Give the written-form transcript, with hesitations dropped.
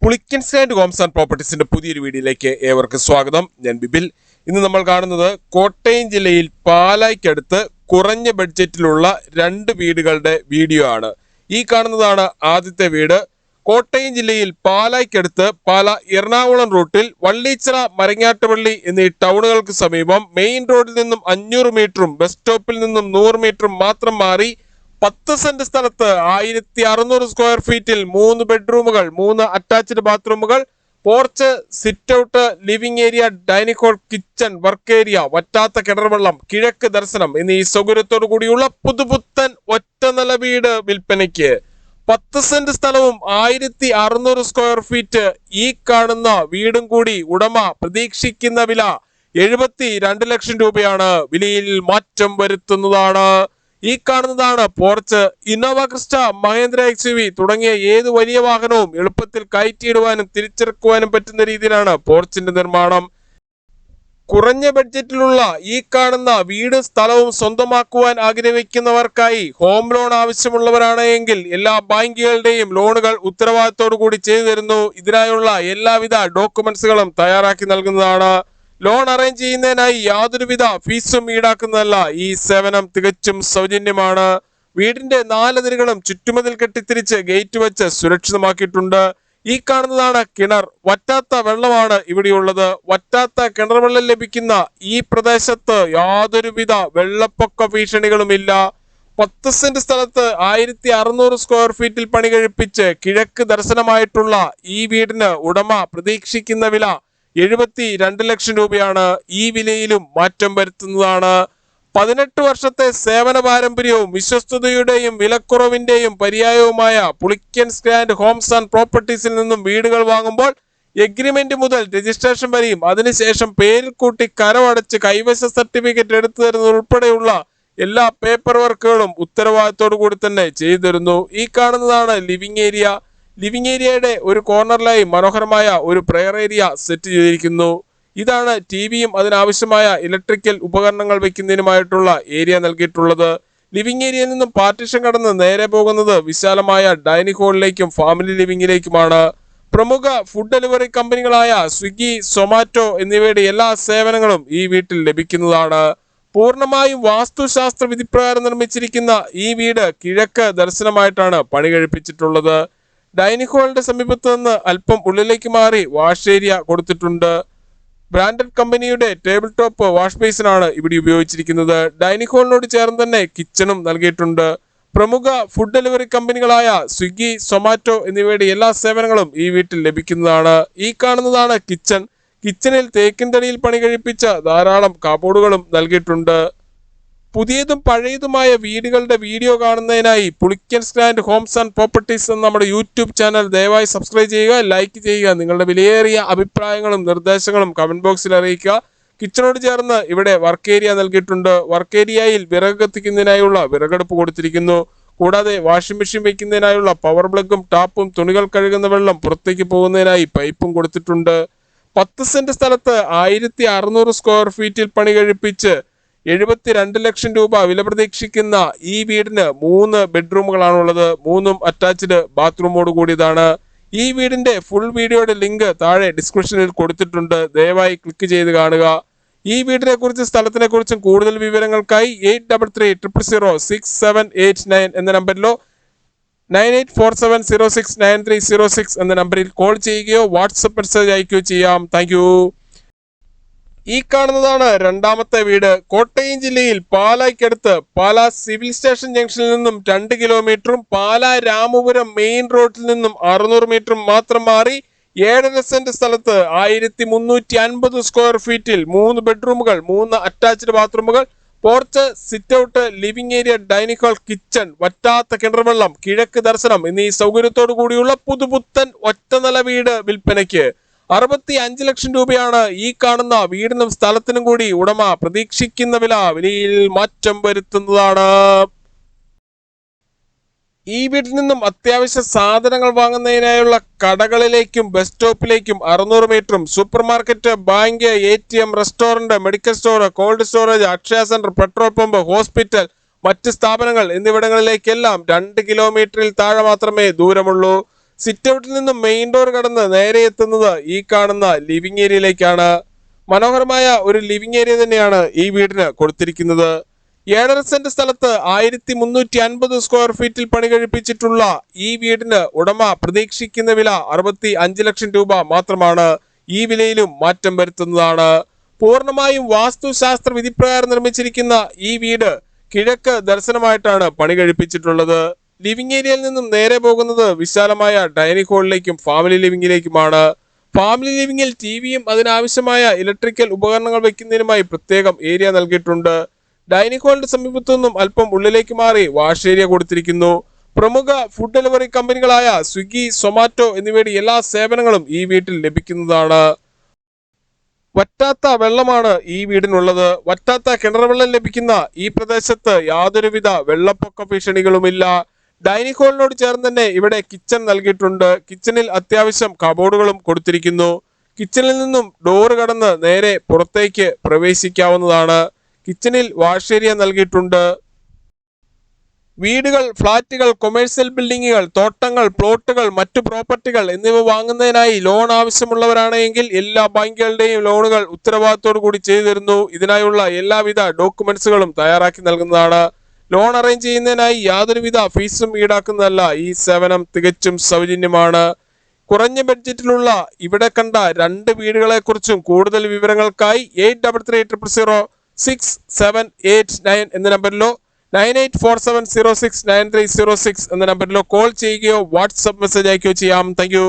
Pulickan stand Holmes and പ്രോപ്പർട്ടീസിന്റെ പുതിയൊരു വീഡിയോയിലേക്ക് ഏവർക്കും സ്വാഗതം. ഞാൻ ബിബിൽ. ഇന്ന് നമ്മൾ കാണുന്നത് കോട്ടയം ജില്ലയിൽ പാലായ്ക്കടുത്ത് കുറഞ്ഞ ബഡ്ജറ്റിലുള്ള രണ്ട് വീടുകളുടെ വീഡിയോ ആണ്. ഈ കാണുന്നതാണ് ആദ്യത്തെ വീട്. കോട്ടയം ജില്ലയിൽ പാലായ്ക്കടുത്ത് പാല എറണാകുളം റൂട്ടിൽ വള്ളീച്ചിറ, മരങ്ങാട്ടുപള്ളി എന്നീ ടൗണുകൾക്ക് സമീപം മെയിൻ റോഡിൽ നിന്നും 500 മീറ്ററും ബസ് സ്റ്റോപ്പിൽ നിന്നും 100 മീറ്ററും മാത്രം മാറി 10 സെന്റ് സ്ഥലത്ത് 1600 സ്ക്വയർ ഫീറ്റിൽ 3 ബെഡ്റൂമുകൾ, 3 അറ്റാച്ച്ഡ് ബാത്റൂമുകൾ, porch, sit out, living area, dining hall, kitchen, work area, വറ്റാത്ത കിണർവെള്ളം, കിഴക്ക് ദർശനം എന്നീ സൗകര്യത്തോടു കൂടിയുള്ള പുതുപുത്തൻ ഒറ്റനില വീട് വിൽപ്പനയ്ക്ക്. 10 സെന്റ് സ്ഥലവും 1600 സ്ക്വയർ ഫീറ്റ് ഈ കാണുന്ന വീടും കൂടി ഉടമ പ്രതീക്ഷിക്കുന്ന വില 72 ലക്ഷം രൂപയാണ്. വിലയിൽ മാറ്റം വരുത്തുന്നതാണ്. ഈ കാണുന്നതാണ് porch. Innova Crysta, Mahendra XUV തുടങ്ങിയ ഏത് വലിയ വാഹനവും എളുപ്പത്തിൽ കയറ്റിയിടുവാനും തിരിച്ചിറക്കുവാനും പറ്റുന്ന രീതിയിലാണ് പോർച്ചിന്റെ നിർമ്മാണം. കുറഞ്ഞ ബഡ്ജറ്റിലുള്ള ഈ കാണുന്ന വീട് സ്ഥലവും സ്വന്തമാക്കുവാൻ ആഗ്രഹിക്കുന്നവർക്കായി ഹോം ലോൺ ആവശ്യമുള്ളവരാണ് എങ്കിൽ എല്ലാ ബാങ്കുകളുടെയും ലോണുകൾ ഉത്തരവാദിത്തോടു കൂടി ചെയ്തു തരുന്നു. ഇതിനായുള്ള എല്ലാവിധ ഡോക്യുമെന്റ്സുകളും തയ്യാറാക്കി നൽകുന്നതാണ്. ലോൺ അറേഞ്ച് ചെയ്യുന്നതിനായി യാതൊരുവിധ ഫീസും ഈടാക്കുന്നതല്ല. ഈ സേവനം തികച്ചും സൗജന്യമാണ്. വീടിന്റെ 4 അതിരുകളും ചുറ്റുമതിൽ കെട്ടിത്തിരിച്ച് ഗേറ്റ് വെച്ച് സുരക്ഷിതമാക്കിയിട്ടുണ്ട്. ഈ കാണുന്നതാണ് കിണർ. വറ്റാത്ത വെള്ളമാണ് ഇവിടെയുള്ളത്. വറ്റാത്ത കിണർ വെള്ളം ലഭിക്കുന്ന ഈ പ്രദേശത്ത് യാതൊരുവിധ വെള്ളപ്പൊക്ക ഭീഷണികളുമില്ല. 10 സെന്റ് സ്ഥലത്ത് 1600 സ്ക്വയർ ഫീറ്റിൽ പണി കഴിപ്പിച്ച് കിഴക്ക് ദർശനമായിട്ടുള്ള ഈ വീടിന് ഉടമ പ്രതീക്ഷിക്കുന്ന വില 72 ലക്ഷം രൂപയാണ്. ഈ വിലയിലും മാറ്റം വരുത്തുന്നതാണ്. 18 വർഷത്തെ സേവന പാരമ്പര്യവും വിശ്വസ്തതയുടെയും വിലക്കുറവിന്റെയും പര്യായവുമായ പുളിക്കൻ സ്റ്റാൻഡ് ഹോംസ് ആൻഡ് പ്രോപ്പർട്ടീസിൽ നിന്നും വീടുകൾ വാങ്ങുമ്പോൾ എഗ്രിമെന്റ് മുതൽ രജിസ്ട്രേഷൻ വരെയും അതിനുശേഷം പേരിൽ കൂട്ടി കരമടച്ച് കൈവശ സർട്ടിഫിക്കറ്റ് എടുത്തു തരുന്നത് ഉൾപ്പെടെയുള്ള എല്ലാ പേപ്പർ വർക്കുകളും ഉത്തരവാദിത്തോടു കൂടി തന്നെ ചെയ്തു തരുന്നു. ഈ കാണുന്നതാണ് ലിവിംഗ് ഏരിയ. ലിവിംഗ് ഏരിയയുടെ ഒരു കോർണറിലായി മനോഹരമായ ഒരു പ്രെയർ ഏരിയ സെറ്റ് ചെയ്തിരിക്കുന്നു. ഇതാണ് ടിവിയും അതിനാവശ്യമായ ഇലക്ട്രിക്കൽ ഉപകരണങ്ങൾ വെക്കുന്നതിനുമായിട്ടുള്ള ഏരിയ നൽകിയിട്ടുള്ളത്. ലിവിംഗ് ഏരിയയിൽ നിന്നും പാർട്ടീഷൻ കടന്ന് നേരെ പോകുന്നത് വിശാലമായ ഡൈനിങ് ഹാളിലേക്കും ഫാമിലി ലിവിംഗിലേക്കുമാണ്. പ്രമുഖ ഫുഡ് ഡെലിവറി കമ്പനികളായ സ്വിഗ്ഗി, സൊമാറ്റോ എന്നിവയുടെ എല്ലാ സേവനങ്ങളും ഈ വീട്ടിൽ ലഭിക്കുന്നതാണ്. പൂർണ്ണമായും വാസ്തുശാസ്ത്ര വിധിപ്രകാരം നിർമ്മിച്ചിരിക്കുന്ന ഈ വീട് കിഴക്ക് ദർശനമായിട്ടാണ് പണി കഴിപ്പിച്ചിട്ടുള്ളത്. ഡൈനിങ് ഹാളിന്റെ സമീപത്ത് നിന്ന് അല്പം ഉള്ളിലേക്ക് മാറി വാഷ് ഏരിയ കൊടുത്തിട്ടുണ്ട്. ബ്രാൻഡഡ് കമ്പനിയുടെ ടേബിൾ ടോപ്പ് വാഷ് ബേസിനാണ് ഇവിടെ ഉപയോഗിച്ചിരിക്കുന്നത്. ഡൈനിങ് ഹാളിനോട് ചേർന്ന് തന്നെ കിച്ചണും നൽകിയിട്ടുണ്ട്. പ്രമുഖ ഫുഡ് ഡെലിവറി കമ്പനികളായ സ്വിഗ്ഗി, സൊമാറ്റോ എന്നിവയുടെ എല്ലാ സേവനങ്ങളും ഈ വീട്ടിൽ ലഭിക്കുന്നതാണ്. ഈ കാണുന്നതാണ് കിച്ചൺ. കിച്ചണിൽ തേക്കിൻ തടിയിൽ പണി കഴിപ്പിച്ച ധാരാളം കബോർഡുകളും നൽകിയിട്ടുണ്ട്. പുതിയതും പഴയതുമായ വീടുകളുടെ വീഡിയോ കാണുന്നതിനായി Pulickan stand Holmes and properties എന്ന നമ്മുടെ യൂട്യൂബ് ചാനൽ ദയവായി സബ്സ്ക്രൈബ് ചെയ്യുക, ലൈക്ക് ചെയ്യുക. നിങ്ങളുടെ വിലയേറിയ അഭിപ്രായങ്ങളും നിർദ്ദേശങ്ങളും കമന്റ് ബോക്സിൽ അറിയിക്കുക. കിച്ചണോട് ചേർന്ന് ഇവിടെ വർക്ക് ഏരിയ നൽകിയിട്ടുണ്ട്. വർക്ക് ഏരിയയിൽ വിറക് കത്തിക്കുന്നതിനായുള്ള വിറകടുപ്പ് കൊടുത്തിരിക്കുന്നു. കൂടാതെ വാഷിംഗ് മെഷീൻ വയ്ക്കുന്നതിനായുള്ള പവർ പ്ലഗും ടാപ്പും, തുണികൾ കഴുകുന്ന വെള്ളം പുറത്തേക്ക് പോകുന്നതിനായി പൈപ്പും കൊടുത്തിട്ടുണ്ട്. 10 സെന്റ് സ്ഥലത്ത് 1600 സ്ക്വയർ ഫീറ്റിൽ പണി കഴിപ്പിച്ച് 72 ലക്ഷം രൂപ വില പ്രതീക്ഷിക്കുന്ന ഈ വീടിന് 3 ബെഡ്റൂമുകളാണുള്ളത്. 3ഉം അറ്റാച്ച്ഡ് ബാത്റൂമോട് കൂടിയതാണ്. ഈ വീടിന്റെ ഫുൾ വീഡിയോയുടെ ലിങ്ക് താഴെ ഡിസ്ക്രിപ്ഷനിൽ കൊടുത്തിട്ടുണ്ട്. ദയവായി ക്ലിക്ക് ചെയ്ത് കാണുക. ഈ വീടിനെ കുറിച്ചും സ്ഥലത്തിനെ കുറിച്ചും കൂടുതൽ വിവരങ്ങൾക്കായി 83300678 എന്ന നമ്പറിലോ 9847069306 എന്ന നമ്പറിൽ കോൾ ചെയ്യുകയോ വാട്സപ്പ് മെസ്സേജ് അയക്കുകയോ ചെയ്യാം. Thank you. ഈ കാണുന്നതാണ് രണ്ടാമത്തെ വീട്. കോട്ടയം ജില്ലയിൽ പാലായ്ക്കടുത്ത് പാല സിവിൽ സ്റ്റേഷൻ ജംഗ്ഷനിൽ നിന്നും 2 കിലോമീറ്ററും പാല രാമപുരം മെയിൻ റോഡിൽ നിന്നും 600 മീറ്ററും മാത്രം മാറി 7.5 സെന്റ് സ്ഥലത്ത് 1350 സ്ക്വയർ ഫീറ്റിൽ 3 ബെഡ്റൂമുകൾ, 3 അറ്റാച്ച്ഡ് ബാത്റൂമുകൾ, porch, sit out, living area, dining hall, kitchen, വറ്റാത്ത കിണർവെള്ളം, കിഴക്ക് ദർശനം എന്നീ സൗകര്യത്തോടു കൂടിയുള്ള പുതുപുത്തൻ ഒറ്റനില വീട് വിൽപ്പനയ്ക്ക്. 65 ലക്ഷം രൂപയാണ് ഈ കാണുന്ന വീടിനും സ്ഥലത്തിനും കൂടി ഉടമ പ്രതീക്ഷിക്കുന്ന വില. വിലയിൽ മാറ്റം വരുത്തുന്നതാണ്. ഈ വീട്ടിൽ നിന്നും അത്യാവശ്യ സാധനങ്ങൾ വാങ്ങുന്നതിനായുള്ള കടകളിലേക്കും ബസ് സ്റ്റോപ്പിലേക്കും 600 മീറ്ററും, super market, bank, ATM, restaurant, medical store, cold storage, Akshaya centre, petrol pump, hospital, മറ്റ് സ്ഥാപനങ്ങൾ എന്നിവിടങ്ങളിലേക്കെല്ലാം 2 കിലോമീറ്ററിൽ താഴെ മാത്രമേ ദൂരമുള്ളൂ. സിറ്റ് ഔട്ടിൽ നിന്നും മെയിൻ ഡോർ കടന്ന് നേരെ എത്തുന്നത് ഈ കാണുന്ന ലിവിംഗ് ഏരിയയിലേക്കാണ്. മനോഹരമായ ഒരു ലിവിംഗ് ഏരിയ തന്നെയാണ് ഈ വീടിന് കൊടുത്തിരിക്കുന്നത്. 7.5 സെന്റ് സ്ഥലത്ത് 1350 സ്ക്വയർ ഫീറ്റിൽ പണി കഴിപ്പിച്ചിട്ടുള്ള ഈ വീടിന് ഉടമ പ്രതീക്ഷിക്കുന്ന വില 65 ലക്ഷം രൂപ മാത്രമാണ്. ഈ വിലയിലും മാറ്റം വരുത്തുന്നതാണ്. പൂർണ്ണമായും വാസ്തുശാസ്ത്ര വിധിപ്രകാരം നിർമ്മിച്ചിരിക്കുന്ന ഈ വീട് കിഴക്ക് ദർശനമായിട്ടാണ് പണി കഴിപ്പിച്ചിട്ടുള്ളത്. ലിവിംഗ് ഏരിയയിൽ നിന്നും നേരെ പോകുന്നത് വിശാലമായ ഡൈനിങ് ഹാളിലേക്കും ഫാമിലി ലിവിംഗിലേക്കുമാണ്. ഫാമിലി ലിവിംഗിൽ ടിവിയും അതിനാവശ്യമായ ഇലക്ട്രിക്കൽ ഉപകരണങ്ങൾ വെക്കുന്നതിനുമായി പ്രത്യേകം ഏരിയ നൽകിയിട്ടുണ്ട്. ഡൈനിങ് ഹാളിന്റെ സമീപത്തു നിന്നും അല്പം ഉള്ളിലേക്ക് മാറി വാഷ് ഏരിയ കൊടുത്തിരിക്കുന്നു. പ്രമുഖ ഫുഡ് ഡെലിവറി കമ്പനികളായ സ്വിഗ്ഗി, സൊമാറ്റോ എന്നിവയുടെ എല്ലാ സേവനങ്ങളും ഈ വീട്ടിൽ ലഭിക്കുന്നതാണ്. വറ്റാത്ത വെള്ളമാണ് ഈ വീടിനുള്ളത്. വറ്റാത്ത കിണർ വെള്ളം ലഭിക്കുന്ന ഈ പ്രദേശത്ത് യാതൊരുവിധ വെള്ളപ്പൊക്ക ഭീഷണികളുമില്ല. ഡൈനിങ് ഹാളിനോട് ചേർന്ന് തന്നെ ഇവിടെ കിച്ചൺ നൽകിയിട്ടുണ്ട്. കിച്ചണിൽ അത്യാവശ്യം കബോർഡുകളും കൊടുത്തിരിക്കുന്നു. കിച്ചണിൽ നിന്നും ഡോറ് കടന്ന് നേരെ പുറത്തേക്ക് പ്രവേശിക്കാവുന്നതാണ്. കിച്ചണിൽ വാഷ് ഏരിയ നൽകിയിട്ടുണ്ട്. വീടുകൾ, ഫ്ളാറ്റുകൾ, കൊമേഴ്സ്യൽ ബിൽഡിങ്ങുകൾ, തോട്ടങ്ങൾ, പ്ലോട്ടുകൾ, മറ്റു പ്രോപ്പർട്ടികൾ എന്നിവ വാങ്ങുന്നതിനായി ലോൺ ആവശ്യമുള്ളവരാണെങ്കിൽ എല്ലാ ബാങ്കുകളുടെയും ലോണുകൾ ഉത്തരവാദിത്തോടു കൂടി ചെയ്തു തരുന്നു. ഇതിനായുള്ള എല്ലാവിധ ഡോക്യുമെന്റ്സുകളും തയ്യാറാക്കി നൽകുന്നതാണ്. ലോൺ അറേഞ്ച് ചെയ്യുന്നതിനായി യാതൊരുവിധ ഫീസും ഈടാക്കുന്നതല്ല. ഈ സേവനം തികച്ചും സൗജന്യമാണ്. കുറഞ്ഞ ബഡ്ജറ്റിലുള്ള ഇവിടെ കണ്ട 2 വീടുകളെ കുറിച്ചും കൂടുതൽ വിവരങ്ങൾക്കായി 8333067889 എന്ന നമ്പറിലോ 9847069306 എന്ന നമ്പറിലോ കോൾ ചെയ്യുകയോ വാട്സ്ആപ്പ് മെസ്സേജ് അയക്കുകയോ ചെയ്യാം. Thank you.